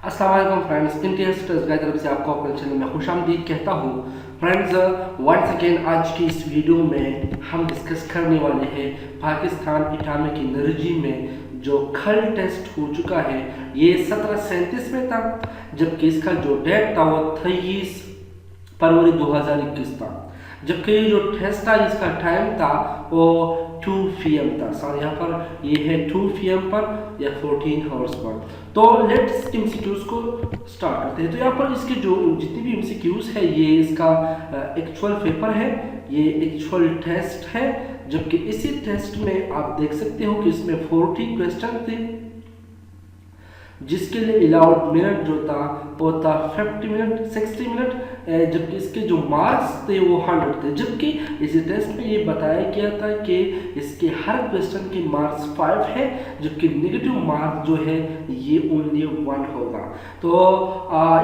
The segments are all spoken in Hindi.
अस्सलाम वालेकुम फ्रेंड्स, इंटरेस्टर्स की तरफ से आपको अपने चैनल में खुशामदीद कहता हूँ। फ्रेंड्स, वंस अगेन आज की इस वीडियो में हम डिस्कस करने वाले हैं पाकिस्तान एटॉमिक एनर्जी में जो कल टेस्ट हो चुका है। ये 1737 में था, जबकि इसका जो डेट था वो 23 फरवरी 2021 था। जबकि ये जो टेस्ट था इसका टाइम था वो 2 PM था। सॉरी, यहाँ पर ये है 2 PM पर या 14 आवर्स पर। तो लेट्स एमसीक्यूज को स्टार्ट करते हैं। तो यहाँ पर इसके जो जितने भी एमसीक्यूज है ये इसका एक्चुअल पेपर है, ये एक्चुअल टेस्ट है। जबकि इसी टेस्ट में आप देख सकते हो कि इसमें 40 क्वेश्चन थे, जिसके लिए अलाउड मिनट जो था वो था 50 मिनट 60 मिनट, जबकि इसके जो मार्क्स थे वो 100 थे। जबकि इसी टेस्ट में ये बताया गया था कि इसके हर क्वेश्चन के मार्क्स 5 है, जबकि नेगेटिव मार्क जो है ये ओनली 1 होगा। तो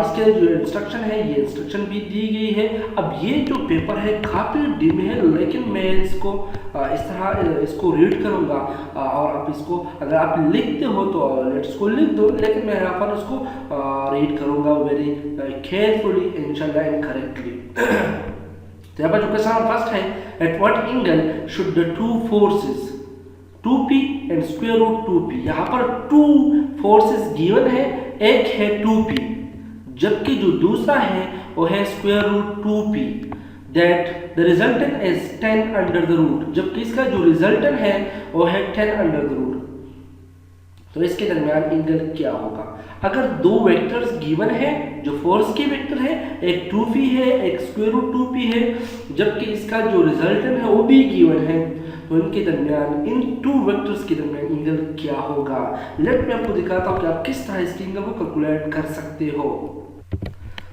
इसके जो इंस्ट्रक्शन है ये इंस्ट्रक्शन भी दी गई है। अब ये जो पेपर है काफ़ी डिम है, लेकिन मैं इसको इस तरह इसको रीड करूँगा और आप इसको अगर आप लिखते हो तो लेट्स को लिख दो, लेकिन मैं यहाँ पर उसको रीड करूँगा वेरी केयरफुली इंशाल्लाह एंड करेक्टली। तो यहाँ पर जो क्वेश्चन फर्स्ट है, at what angle should the two forces 2p and square root 2p। यहाँ पर 2 फोर्सेस गिवन है, एक है 2p जबकि जो दूसरा है वो है square root 2p, that the resultant is 10 under the root. जबकि इसका जो रिजल्टेंट है वो है 10 अंडर द रूट। तो इसके दरमियान एंगल क्या होगा? अगर दो वेक्टर्स गिवन है जो फोर्स के वेक्टर है, एक 2p है एक स्क्वायर रूट 2p है, जबकि इसका जो रिजल्टेंट है वो भी गिवन है, तो इनके दरमियान इन 2 वेक्टर्स के दरमियान एंगल क्या होगा? लेट मैं आपको दिखाता हूँ कि आप किस तरह इसके एंगल को कैलकुलेट कर सकते हो।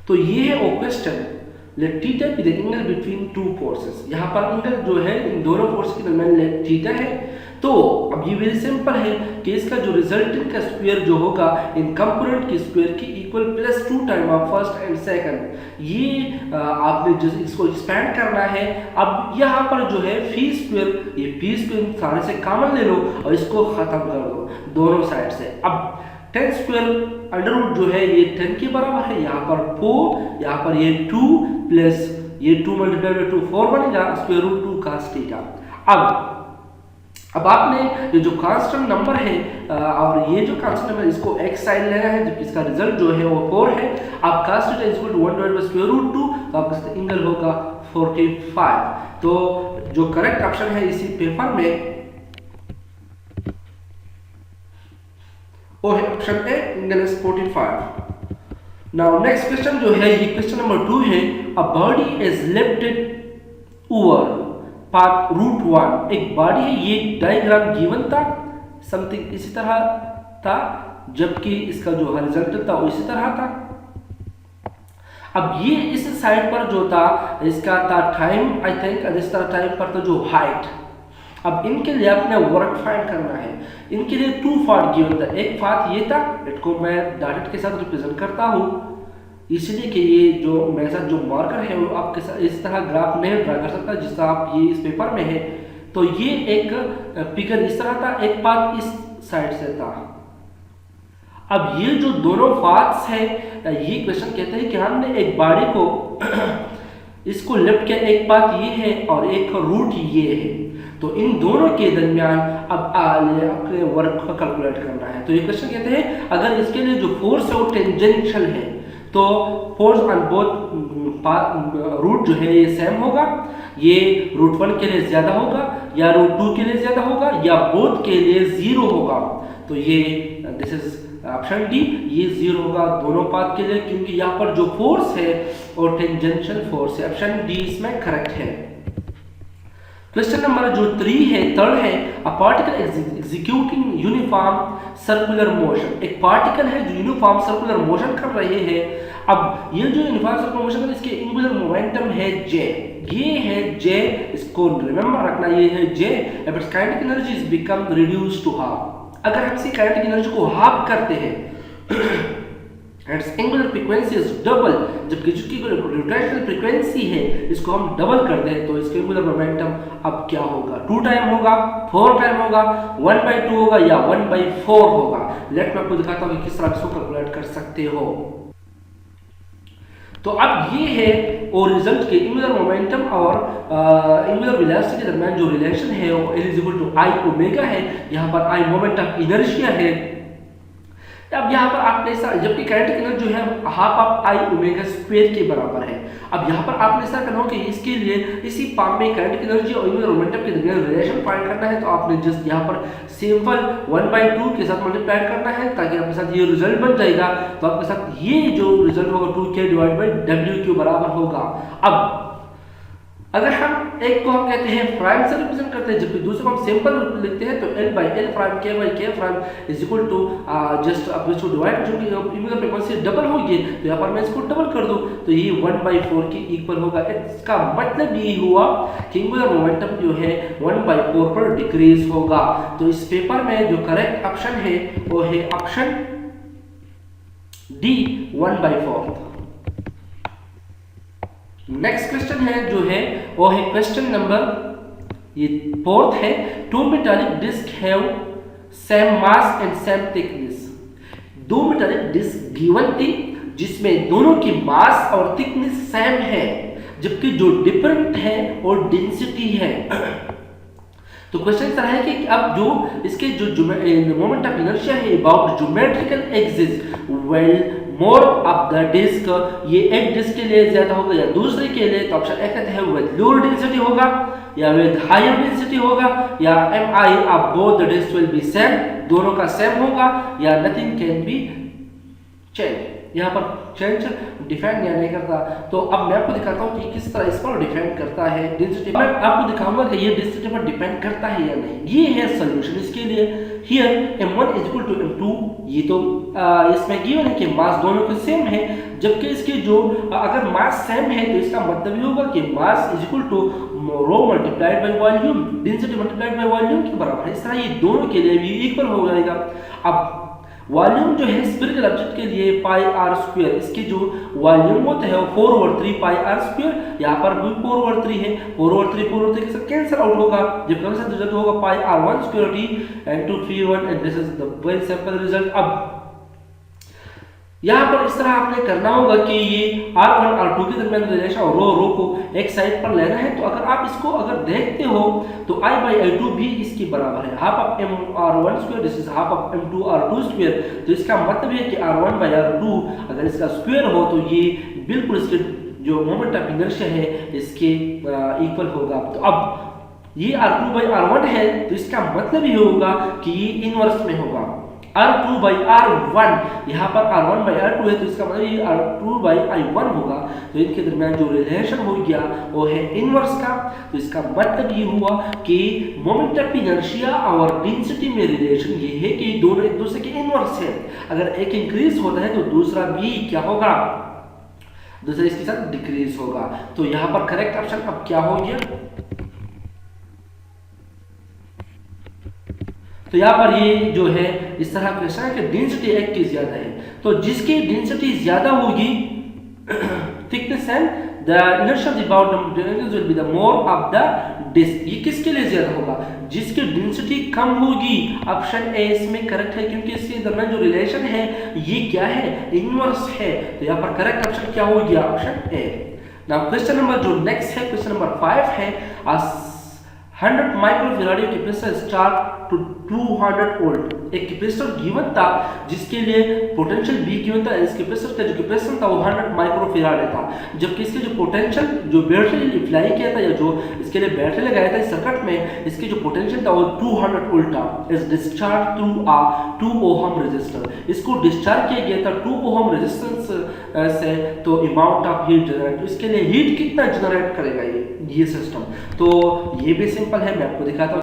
तो ये है वो question, let theta be the angle between 2 forces. यहाँ पर एंगल जो है इन दोनों फोर्स के दरमियान लेट थीटा है। तो अब ये वेरी सिंपल है कि इसका जो रिजल्टेंट का स्क्वायर जो होगा इन कंपोनेंट के स्क्वायर की equal plus 2 time of first and second. ये आपने जो इसको एक्सपेंड करना है। अब यहाँ पर जो है फी स्क्वायर, ये पी स्क्वायर सारे से कॉमन ले लो और इसको खत्म कर दो दोनों साइड से। अब 10 स्क्वायर अंडर रूट जो है ये 10 के बराबर है, यहाँ पर 4, यहाँ पर ये 2 प्लस ये 2 मल्टीप्लाई बाय 2 4 बनेगा स्क्वायर रूट 2 cos थीटा। अब आपने ये जो कांस्टेंट नंबर है और ये जो कांस्टेंट नंबर इसको x साइड लेना है, जबकि इसका रिजल्ट जो है वो 4 है। अब cos theta equal to 1 divided by square root 2, तो आपका इसका एंगल होगा 45। तो जो करेक्ट ऑप्शन है इसी पेपर में वो है option A, angle is 45। Now next question जो है ये क्वेश्चन नंबर 2 है, a body is lifted over path root 1। एक बॉडी है, ये डायग्राम गिवन था समथिंग इसी तरह था, जबकि इसका जो हॉरिजॉन्टल था वो इसी तरह था। अब ये इस साइड पर जो था इसका था टाइम, आई थिंक इस तरह टाइम पर था जो हाइट। अब इनके लिए आपने वर्क फाइंड करना है। इनके लिए 2 पार्ट गिवन था, एक पार्ट ये था, इसको मैं डॉटेड के साथ रिप्रेजेंट करता हूँ इसलिए कि ये जो मेरे साथ जो मार्कर है वो आपके साथ इस तरह ग्राफ नहीं ड्रा कर सकता जिस तरह आप ये इस पेपर में है। तो ये एक फिगर इस तरह था, एक पार्ट इस साइड से था। अब ये जो दोनों पार्ट्स है, ये क्वेश्चन कहते हैं कि हमने एक बॉडी को इसको लिफ्ट किया, एक पार्ट ये है और एक रूट ये है। तो इन दोनों के दरमियान अब अपने वर्क को कैलकुलेट करना है। तो ये क्वेश्चन कहते हैं अगर इसके लिए जो फोर्स है वो टेंजेंशियल है, तो फोर्स ऑन बोथ रूट जो है ये सेम होगा, ये रूट 1 के लिए ज्यादा होगा या रूट 2 के लिए ज्यादा होगा या बोथ के लिए 0 होगा। तो ये दिस इज ऑप्शन डी, ये 0 होगा दोनों पाथ के लिए, क्योंकि यहाँ पर जो फोर्स है वो टेंजेंशियल फोर्स है। ऑप्शन डी इसमें करेक्ट है। क्वेश्चन नंबर जो 3 है, थर्ड है, a particle executing uniform circular motion. एक पार्टिकल है जो यूनिफॉर्म सर्कुलर मोशन कर रहे हैं। अब ये जो यूनिफॉर्म सर्कुलर मोशन है इसके एंगुलर मोमेंटम है j, ये है j, इसको रिमेंबर रखना, ये है j। If its kinetic energy is become reduced to half. अगर हम इसकी काइनेटिक एनर्जी को हाफ करते हैं and angular frequency is double, जबकि जिसकी रोटेशनल फ्रीक्वेंसी है इसको हम डबल कर दें तो इसके एंगुलर मोमेंटम अब क्या होगा, 2 टाइम होगा, 4 टाइम होगा, 1/2 होगा या 1/4 होगा। लेट मैं आपको दिखाता हूँ कि किस तरह इसको कैलकुलेट कर सकते हो। तो अब ये है और रिजल्ट के एंगुलर मोमेंटम और एंगुलर वेलोसिटी के दरमियान जो रिलेशन है वो L = I ओमेगा है। यहाँ पर I मोमेंट ऑफ इनर्शिया है। अब यहाँ पर आपने जबकि काइनेटिक एनर्जी जो है half of I omega square के बराबर है। अब यहाँ पर आपने ऐसा करना हो कि इसके लिए इसी फॉर्म में काइनेटिक एनर्जी और एंगुलर मोमेंटम के दरमियान रिलेशन फाइंड करना है। तो आपने जस्ट यहाँ पर सिंपल 1/2 के साथ मल्टीप्लाई करना है ताकि आपके साथ ये रिजल्ट बन जाएगा। तो आपके साथ ये जो रिजल्ट होगा 2K/W के बराबर होगा। अब अगर हम एक को हम कहते हैं प्राइम से रिप्रेजेंट करते हैं जबकि दूसरे को हम सिंपल लिखते हैं तो L/L prime K/K prime is equal to just अब इसको डिवाइड जो कि एंगुलर फ्रीक्वेंसी डबल होगी तो यहाँ पर मैं इसको डबल कर दूं तो ये 1/4 के इक्वल होगा। इसका मतलब ये हुआ कि एंगुलर मोमेंटम जो है 1/4 पर डिक्रीज होगा। तो इस पेपर में जो करेक्ट ऑप्शन है वो है ऑप्शन डी 1/4। नेक्स्ट क्वेश्चन है जो है वो है क्वेश्चन नंबर ये 4th है। 2 metallic disc have same mass and same thickness. 2 metallic disc given थी जिसमें दोनों की मास और थिकनेस सेम है जबकि जो डिफरेंट है वो डेंसिटी है। तो क्वेश्चन इस तरह है कि अब जो इसके जो मोमेंट ऑफ इनर्शिया है about geometrical axis well more of the disc, ये एक डिस्क के लिए ज्यादा होगा या दूसरे के लिए। तो ऑप्शन ए कहते हैं विद लोअर डेंसिटी होगा या विद हायर डेंसिटी होगा या MI of both the disc will be same, दोनों का सेम होगा या नथिंग कैन बी चेंज। यहाँ पर चेंज डिफाइन या नहीं करता। तो अब मैं आपको दिखाता हूँ कि किस तरह इस पर डिफाइन करता है डेंसिटी। मैं आपको दिखाऊंगा कि ये डेंसिटी पर डिपेंड करता है या नहीं। ये है सॉल्यूशन इसके लिए। हियर m1 = m2, ये तो इसमें गिवन है कि मास दोनों के सेम है जबकि इसके जो अगर मास सेम है तो इसका मतलब ये होगा कि mass = rho multiplied by volume, density multiplied by volume के बराबर है। इस तरह ये दोनों के लिए भी इक्वल हो जाएगा। अब वॉल्यूम जो है स्फेरिकल ऑब्जेक्ट के लिए πr², इसके जो वॉल्यूम होता है वो 4/3 πr²। यहाँ पर भी 4/3 है, 4/3 के साथ कैंसिल आउट होगा जबकि इसका रिजल्ट होगा πr1² and 2p1 and this is the very simple result। अब यहाँ पर इस तरह आपने करना होगा कि ये R1 R2 के दरमियान रिलेशन और रो को एक साइड पर लेना है। तो अगर आप इसको अगर देखते हो तो I/I2 भी इसके बराबर है, half of mR1² this is half of m2R2²। तो इसका मतलब है कि R1/R2 अगर इसका स्क्वायर हो तो ये बिल्कुल इसके जो मोमेंट ऑफ इनर्शिया है इसके इक्वल होगा। तो अब ये R2/R1 है तो इसका मतलब ये होगा कि ये इनवर्स में होगा। R2/R1 यहाँ पर R1/R2 है तो इसका मतलब ये R2/I1 होगा। तो इनके दरमियान जो रिलेशन हो गया वो है इनवर्स का। तो इसका मतलब ये हुआ कि मोमेंट ऑफ इनर्शिया और डेंसिटी में रिलेशन ये है कि दोनों एक दूसरे के इनवर्स है। अगर एक इंक्रीज होता है तो दूसरा भी क्या होगा, दूसरा इसके साथ डिक्रीज होगा। तो यहाँ पर करेक्ट ऑप्शन अब क्या हो गया, तो यहाँ पर ये जो है इस तरह क्वेश्चन है कि डेंसिटी एक की ज्यादा है तो जिसकी डेंसिटी ज्यादा होगी thickness and the inertia of the bound will be the more of the disc. ये किसके लिए ज्यादा होगा, जिसकी डेंसिटी कम होगी। ऑप्शन ए इसमें करेक्ट है क्योंकि इसके दरमियान जो रिलेशन है ये क्या है, इनवर्स है। तो यहाँ पर करेक्ट ऑप्शन क्या हो गया, option A. Now question number जो नेक्स्ट है क्वेश्चन नंबर 5 है। 100 microfarad capacitor start to 200 volt. एक कैपेसिटर गिवन था जिसके लिए पोटेंशियल B गिवन था। इस कैपेसिटर का जो कैपेसिटेंस था वो 100 माइक्रोफैराड था जबकि इसके जो पोटेंशियल जो बैटरी अप्लाई किया था या जो इसके लिए बैटरी लगाया था इस सर्किट में इसके जो पोटेंशियल था वो 200 वोल्ट था। Is discharge through a 2 ohm resistor. इसको डिस्चार्ज किया गया था 2 ओहम रेजिस्टेंस से। तो अमाउंट ऑफ हीट जनरेट, इसके लिए हीट कितना जनरेट करेगा ये सिस्टम। तो ये भी सिंपल है, मैं आपको दिखाता हूँ।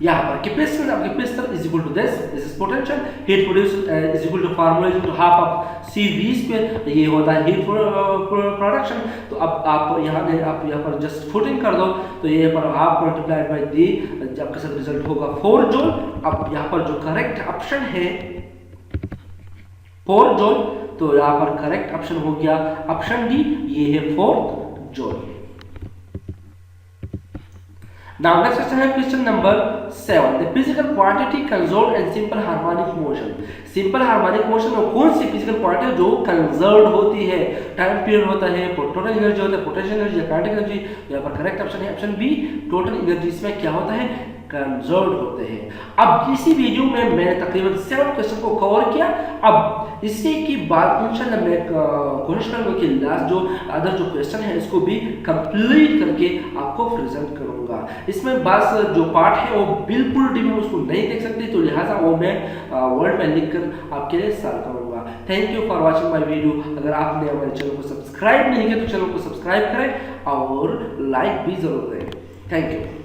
यहाँ पर capacitance of capacitor is equal to this is potential, heat produce is equal to formula is equal to half of CV², ये होता है हीट प्रोडक्शन। तो अब आप यहाँ पर जस्ट फुटिंग कर दो तो ये पर हाफ मल्टीप्लाइड बाय दी आपके साथ रिजल्ट होगा 4 जूल। अब यहाँ पर जो करेक्ट ऑप्शन है 4 जूल। तो यहाँ पर करेक्ट ऑप्शन हो गया ऑप्शन डी, ये है 4 जूल। Now next question है question number 7। The physical quantity conserved in simple harmonic motion। Simple harmonic motion में कौन सी फिजिकल क्वांटिटी जो कंजर्व होती है? टाइम पीरियड होता है, टोटल एनर्जी होता है, पोटेंशियल एनर्जी, काइनेटिक एनर्जी। यहाँ पर करेक्ट ऑप्शन है ऑप्शन बी, टोटल एनर्जी। इसमें क्या होता है? कंजर्व होते हैं। अब इसी वीडियो में मैंने तकरीबन 7 क्वेश्चन को कवर किया। अब इसी की बाद इंशाल्लाह मैं कोशिश करूंगा कि लास्ट जो अदर जो क्वेश्चन है इसको भी कंप्लीट करके आपको प्रेजेंट करूंगा। इसमें बस जो पार्ट है वो बिल्कुल डीप उसको नहीं देख सकते, तो लिहाजा वो मैं वर्ड में लिख कर आपके लिए सॉल्व करूंगा। Thank you for watching my video. अगर आपने हमारे चैनल को सब्सक्राइब नहीं किया तो चैनल को सब्सक्राइब करें और लाइक भी जरूर करें। Thank you.